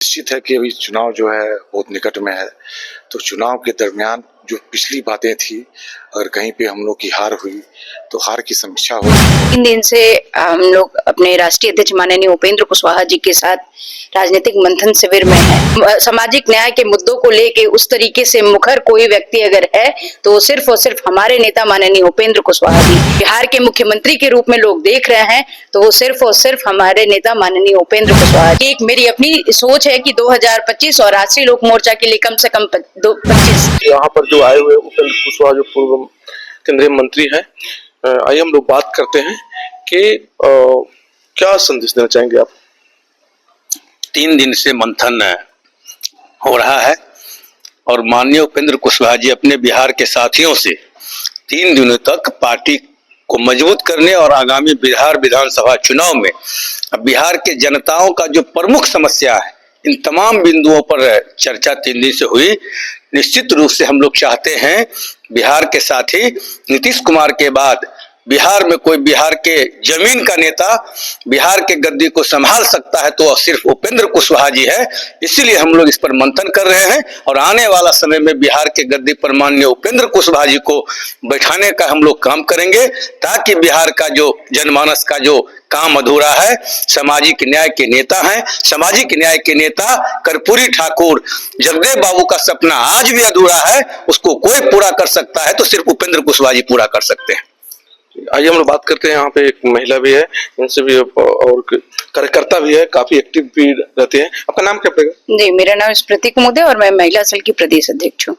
निश्चित है कि अभी चुनाव जो है बहुत निकट में है, तो चुनाव के दरमियान जो पिछली बातें थी, अगर कहीं पे हम लोग की हार हुई तो हार की समीक्षा हो। 3 दिन से हम लोग अपने राष्ट्रीय अध्यक्ष माननीय उपेंद्र कुशवाहा जी के साथ राजनीतिक मंथन शिविर में है। सामाजिक न्याय के मुद्दों को लेके उस तरीके से मुखर कोई व्यक्ति अगर है तो वो सिर्फ और सिर्फ हमारे नेता माननीय उपेंद्र कुशवाहा जी। बिहार के मुख्यमंत्री के रूप में लोग देख रहे हैं तो वो सिर्फ और सिर्फ हमारे नेता माननीय उपेंद्र कुशवाहा जी। एक मेरी अपनी सोच है कि 2025 और राष्ट्रीय लोक मोर्चा के लिए कम से कम 25। यहाँ पर जो आए हुए उपेंद्र कुशवाहा जो पूर्व केंद्रीय मंत्री है, आइए हम लोग बात करते हैं कि क्या संदेश देना चाहेंगे आप। 3 दिन से मंथन हो रहा है और माननीय उपेंद्र कुशवाहा जी अपने बिहार के साथियों से 3 दिनों तक पार्टी को मजबूत करने और आगामी बिहार विधानसभा चुनाव में बिहार के जनताओं का जो प्रमुख समस्या है, इन तमाम बिंदुओं पर चर्चा 3 दिन से हुई। निश्चित रूप से हम लोग चाहते हैं बिहार के साथी नीतीश कुमार के बाद बिहार में कोई बिहार के जमीन का नेता बिहार के गद्दी को संभाल सकता है तो सिर्फ उपेंद्र कुशवाहा जी है। इसीलिए हम लोग इस पर मंथन कर रहे हैं और आने वाला समय में बिहार के गद्दी पर माननीय उपेंद्र कुशवाहा जी को बैठाने का हम लोग काम करेंगे, ताकि बिहार का जो जनमानस का जो काम अधूरा है, सामाजिक न्याय के नेता हैं, सामाजिक न्याय के नेता कर्पूरी ठाकुर जगदेव बाबू का सपना आज भी अधूरा है, उसको कोई पूरा कर सकता है तो सिर्फ उपेंद्र कुशवाहा जी पूरा कर सकते हैं। आइए हम लोग बात करते हैं, यहाँ पे एक महिला भी है, इनसे भी, और कार्यकर्ता भी है, काफी एक्टिव भी रहते हैं। आपका नाम क्या पड़ेगा? जी, मेरा नाम स्मृति कुमुदे और मैं महिला सेल की प्रदेश अध्यक्ष हूँ।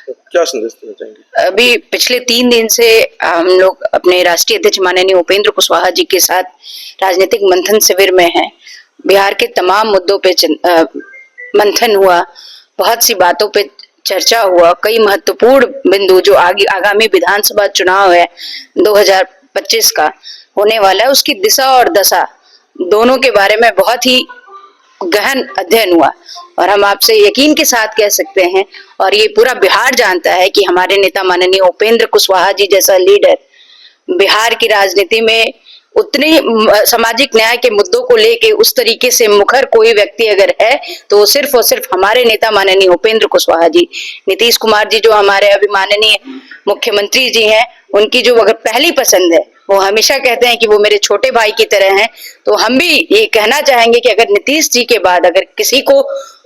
क्या संदेश देना चाहेंगे? अभी पिछले 3 दिन से हम लोग अपने राष्ट्रीय अध्यक्ष माननीय उपेंद्र कुशवाहा जी के साथ राजनीतिक मंथन शिविर में हैं। बिहार के तमाम मुद्दों पे मंथन हुआ, बहुत सी बातों पे चर्चा हुआ, कई महत्वपूर्ण बिंदु जो आगामी विधानसभा चुनाव है 2025 का होने वाला है, उसकी दिशा और दशा दोनों के बारे में बहुत ही गहन अध्ययन हुआ। और हम आपसे यकीन के साथ कह सकते हैं और ये पूरा बिहार जानता है कि हमारे नेता माननीय उपेंद्र कुशवाहा जी जैसा लीडर बिहार की राजनीति में उतने सामाजिक न्याय के मुद्दों को लेके उस तरीके से मुखर कोई व्यक्ति अगर है तो वो सिर्फ और सिर्फ हमारे नेता माननीय उपेंद्र कुशवाहा जी। नीतीश कुमार जी जो हमारे अभी माननीय मुख्यमंत्री जी हैं, उनकी जो अगर पहली पसंद है, वो हमेशा कहते हैं कि वो मेरे छोटे भाई की तरह हैं। तो हम भी ये कहना चाहेंगे कि अगर नीतीश जी के बाद अगर किसी को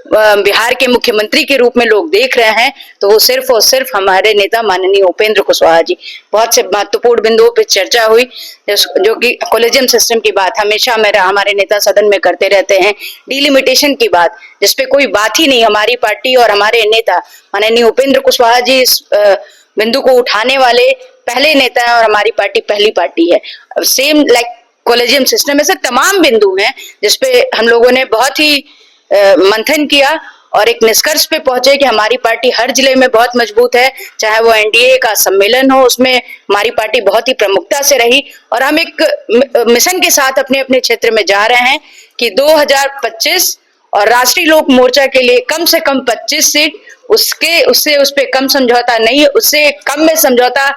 बिहार के मुख्यमंत्री के रूप में लोग देख रहे हैं तो वो सिर्फ और सिर्फ हमारे नेता माननीय उपेंद्र कुशवाहा जी। बहुत से महत्वपूर्ण बिंदुओं पर चर्चा हुई, जो कि कॉलेजियम सिस्टम की बात हमेशा हमारे नेता सदन में करते रहते हैं। डिलिमिटेशन की बात, जिसपे कोई बात ही नहीं, हमारी पार्टी और हमारे नेता माननीय उपेंद्र कुशवाहा जी इस बिंदु को उठाने वाले पहले नेता है और हमारी पार्टी पहली पार्टी है। सेम लाइक कॉलेजियम सिस्टम, ऐसे तमाम बिंदु हैं जिसपे हम लोगों ने बहुत ही मंथन किया और एक निष्कर्ष पे पहुंचे कि हमारी पार्टी हर जिले में बहुत मजबूत है। चाहे वो एनडीए का सम्मेलन हो, उसमें हमारी पार्टी बहुत ही प्रमुखता से रही और हम एक मिशन के साथ अपने अपने क्षेत्र में जा रहे हैं कि 2025 और राष्ट्रीय लोक मोर्चा के लिए कम से कम 25 सीट, उससे उस पे कम समझौता नहीं, उससे कम में समझौता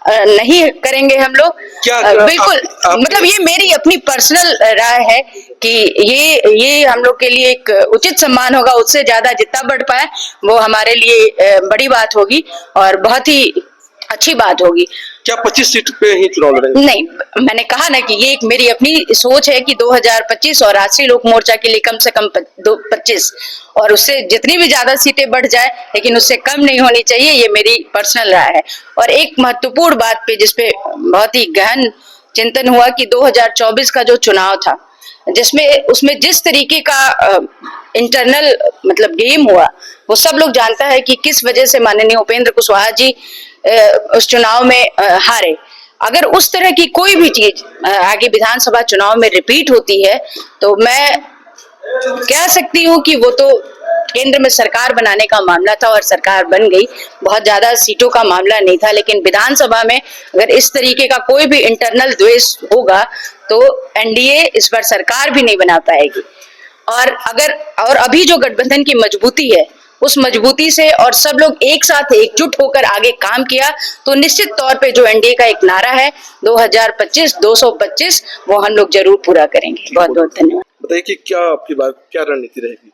नहीं करेंगे हम लोग। बिल्कुल, मतलब ये मेरी अपनी पर्सनल राय है कि ये हम लोग के लिए एक उचित सम्मान होगा। उससे ज्यादा जितना बढ़ पाए वो हमारे लिए बड़ी बात होगी और बहुत ही अच्छी बात होगी। क्या 25 सीट पे ही चुनाव लड़ेंगे? नहीं, मैंने कहा ना कि ये एक मेरी अपनी सोच है कि 2025 और राष्ट्रीय लोक मोर्चा के लिए कम से कम 25 और उससे जितनी भी ज्यादा सीटें बढ़ जाए लेकिन उससे कम नहीं होनी चाहिए, ये मेरी पर्सनल राय है। और एक महत्वपूर्ण बात पे जिसपे बहुत ही गहन चिंतन हुआ कि 2024 का जो चुनाव था, उसमें जिस तरीके का इंटरनल मतलब गेम हुआ, वो सब लोग जानता है कि किस वजह से माननीय उपेंद्र कुशवाहा जी उस चुनाव में हारे। अगर उस तरह की कोई भी चीज आगे विधानसभा चुनाव में रिपीट होती है तो मैं कह सकती हूँ कि वो तो केंद्र में सरकार बनाने का मामला था और सरकार बन गई, बहुत ज्यादा सीटों का मामला नहीं था। लेकिन विधानसभा में अगर इस तरीके का कोई भी इंटरनल द्वेष होगा तो एनडीए इस बार सरकार भी नहीं बना पाएगी। और अभी जो गठबंधन की मजबूती है, उस मजबूती से और सब लोग एक साथ एकजुट होकर आगे काम किया तो निश्चित तौर पे जो एनडीए का एक नारा है 2025 वो हम लोग जरूर पूरा करेंगे। बहुत बहुत धन्यवाद। बताइए कि क्या आपकी बात, क्या रणनीति रहेगी?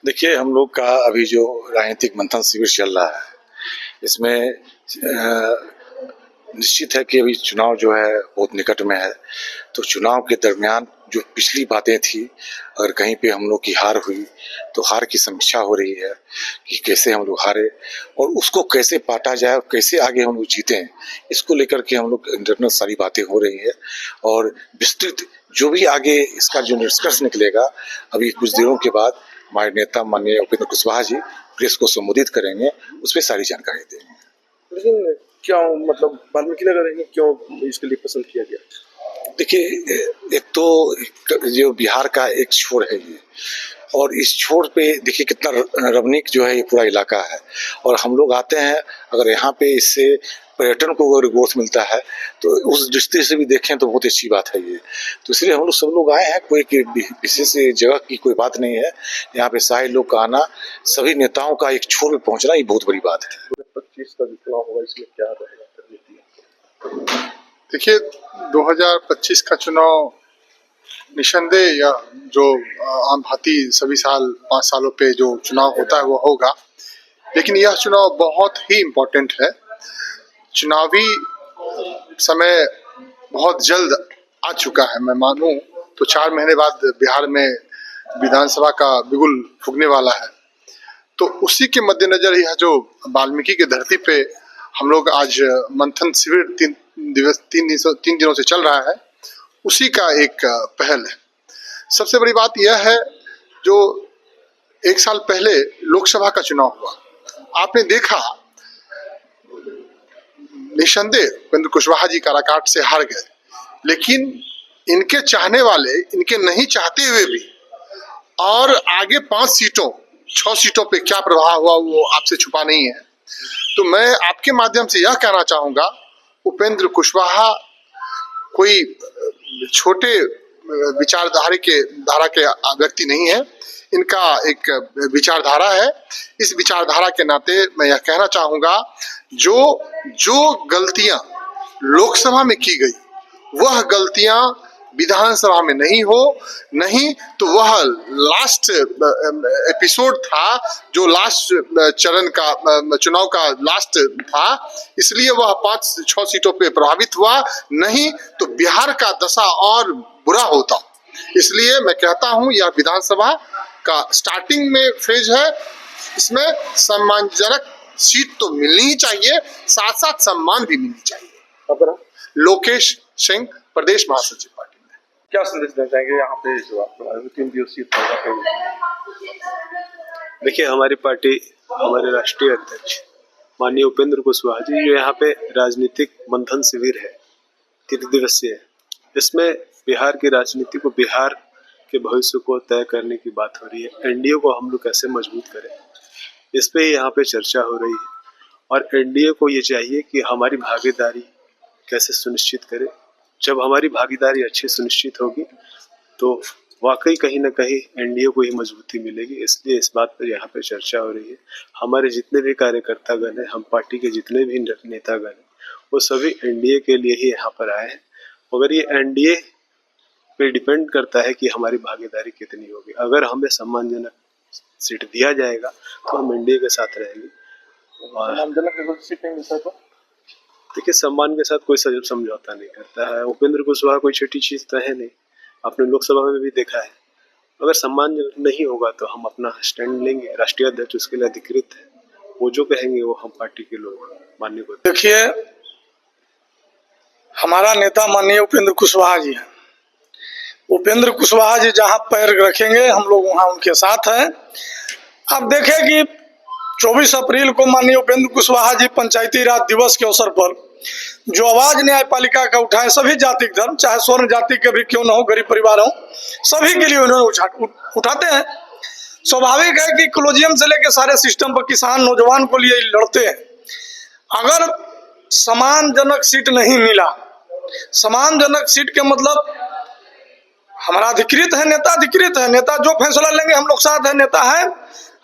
देखिए, हम लोग का अभी जो राजनीतिक मंथन शिविर चल रहा है, इसमें निश्चित है कि अभी चुनाव जो है बहुत निकट में है। तो चुनाव के दरमियान जो पिछली बातें थी, अगर कहीं पे हम लोग की हार हुई तो हार की समीक्षा हो रही है कि कैसे हम लोग हारे और उसको कैसे पाटा जाए और कैसे आगे हम लोग जीतें। इसको लेकर के हम लोग इंटरनल सारी बातें हो रही है और विस्तृत जो भी आगे इसका जो निष्कर्ष निकलेगा, अभी कुछ दिनों के बाद हमारे नेता माननीय उपेंद्र कुशवाहा जी प्रेस को संबोधित करेंगे, उसमें सारी जानकारी देंगे। लेकिन क्या मतलब वाल्मीकि नगर है, क्यों इसके लिए पसंद किया गया? देखिए, एक तो जो बिहार का एक छोर है ये, और इस छोर पे देखिए कितना रमणीक जो है ये पूरा इलाका है और हम लोग आते हैं। अगर यहाँ पे इससे पर्यटन को अगर ग्रोथ मिलता है तो उस दृष्टि से भी देखें तो बहुत अच्छी बात है ये। तो इसलिए हम लोग सब लोग आए हैं, कोई विशेष जगह की कोई बात नहीं है। यहाँ पे सारे लोग का आना, सभी नेताओं का एक छोर पे पहुंचना, ये बहुत बड़ी बात है। 2025 का जो चुनाव होगा इसमें क्या रहेगा रणनीति? देखिए, 2025 का चुनाव निसंदेह या जो आम भांति सभी साल 5 सालों पे जो चुनाव होता है वो होगा, लेकिन यह चुनाव बहुत ही इम्पोर्टेंट है। चुनावी समय बहुत जल्द आ चुका है। मैं मानूं तो 4 महीने बाद बिहार में विधानसभा का बिगुल फूंकने वाला है। तो उसी के मद्देनजर यह जो वाल्मीकि की धरती पे हम लोग आज मंथन शिविर 3 दिनों से चल रहा है, उसी का एक पहल है। सबसे बड़ी बात यह है, जो 1 साल पहले लोकसभा का चुनाव हुआ, आपने देखा निसंदेह उपेंद्र कुशवाहा जी काराकाट से हार गए, लेकिन इनके चाहने वाले इनके नहीं चाहते हुए भी और आगे 6 सीटों पे क्या प्रभाव हुआ वो आपसे छुपा नहीं है। तो मैं आपके माध्यम से यह कहना चाहूंगा, उपेंद्र कुशवाहा कोई छोटे धारा के व्यक्ति नहीं है। इनका एक विचारधारा है। इस विचारधारा के नाते मैं यह कहना चाहूंगा, जो गलतियां लोकसभा में की गई वह गलतियां विधानसभा में नहीं तो वह लास्ट एपिसोड था, जो लास्ट चरण का चुनाव का लास्ट था, इसलिए वह 5-6 सीटों पे प्रभावित हुआ, नहीं तो बिहार का दशा और बुरा होता। इसलिए मैं कहता हूं यह विधानसभा का स्टार्टिंग में फेज है, इसमें सम्मानजनक सीट तो मिलनी ही चाहिए, साथ साथ सम्मान भी मिलनी चाहिए। लोकेश सिंह, प्रदेश महासचिव पार्टी। क्या संदेश देना चाहेंगे यहाँ पे जो आपका 3 दिवसीय देखिए, हमारी पार्टी, हमारे राष्ट्रीय अध्यक्ष माननीय उपेंद्र कुशवाहा जी जो यहाँ पे राजनीतिक मंथन शिविर है 3 दिवसीय, इसमें बिहार की राजनीति को, बिहार के भविष्य को तय करने की बात हो रही है। एनडीए को हम लोग कैसे मजबूत करें, इस पे यहाँ पे चर्चा हो रही है और एनडीए को ये चाहिए कि हमारी भागीदारी कैसे सुनिश्चित करे। जब हमारी भागीदारी अच्छी सुनिश्चित होगी तो वाकई कहीं ना कहीं एनडीए को ही मजबूती मिलेगी। इसलिए इस बात पर यहाँ पे चर्चा हो रही है। हमारे जितने भी कार्यकर्तागण हैं, हम पार्टी के जितने भी नेतागण हैं, वो सभी एनडीए के लिए ही यहाँ पर आए हैं। मगर ये एनडीए पे डिपेंड करता है कि हमारी भागीदारी कितनी होगी। अगर हमें सम्मानजनक सीट दिया जाएगा तो हम एनडीए के साथ रहेंगे, और सीट नहीं मिलता तो देखिए, सम्मान के साथ कोई समझौता नहीं करता है। उपेंद्र कुशवाहा कोई छोटी चीज तो है नहीं, आपने लोकसभा में भी देखा है। अगर सम्मान नहीं होगा तो हम अपना स्टैंड लेंगे। राष्ट्रीय अध्यक्ष उसके लिए अधिकृत है, वो जो कहेंगे वो हम पार्टी के लोग मानने को। देखिए, हमारा नेता माननीय उपेंद्र कुशवाहा जी हैं। उपेंद्र कुशवाहा जी जहां पैर रखेंगे हम लोग वहां उनके साथ हैं। आप देखें कि 24 अप्रैल को माननीय उपेंद्र कुशवाहा जी पंचायती राज दिवस के अवसर पर जो आवाज न्यायपालिका का उठाए, सभी जाति धर्म, चाहे स्वर्ण जाति के भी क्यों न हो, गरीब परिवार हो, सभी के लिए उन्होंने उठाते हैं। स्वाभाविक है कि कॉलेजियम से लेकर सारे सिस्टम पर किसान नौजवान को लिए लड़ते हैं। अगर सम्मानजनक सीट नहीं मिला, सम्मानजनक सीट के मतलब हमारा अधिकृत है, नेता अधिकृत है, नेता जो फैसला लेंगे हम लोग साथ है, नेता है।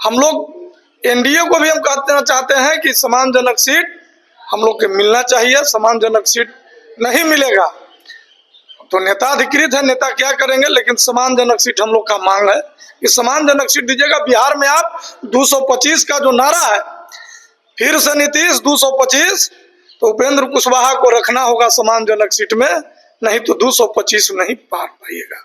हम लोग एनडीए को भी हम कहना चाहते हैं कि सम्मानजनक सीट हम लोग के मिलना चाहिए। सम्मानजनक सीट नहीं मिलेगा, तो नेता अधिकृत है, नेता क्या करेंगे, लेकिन सम्मानजनक सीट हम लोग का मांग है कि सम्मानजनक सीट दीजिएगा। बिहार में आप 225 का जो नारा है, फिर से नीतीश 225, तो उपेंद्र कुशवाहा को रखना होगा सम्मानजनक सीट में, नहीं तो 225 नहीं पार पाइएगा।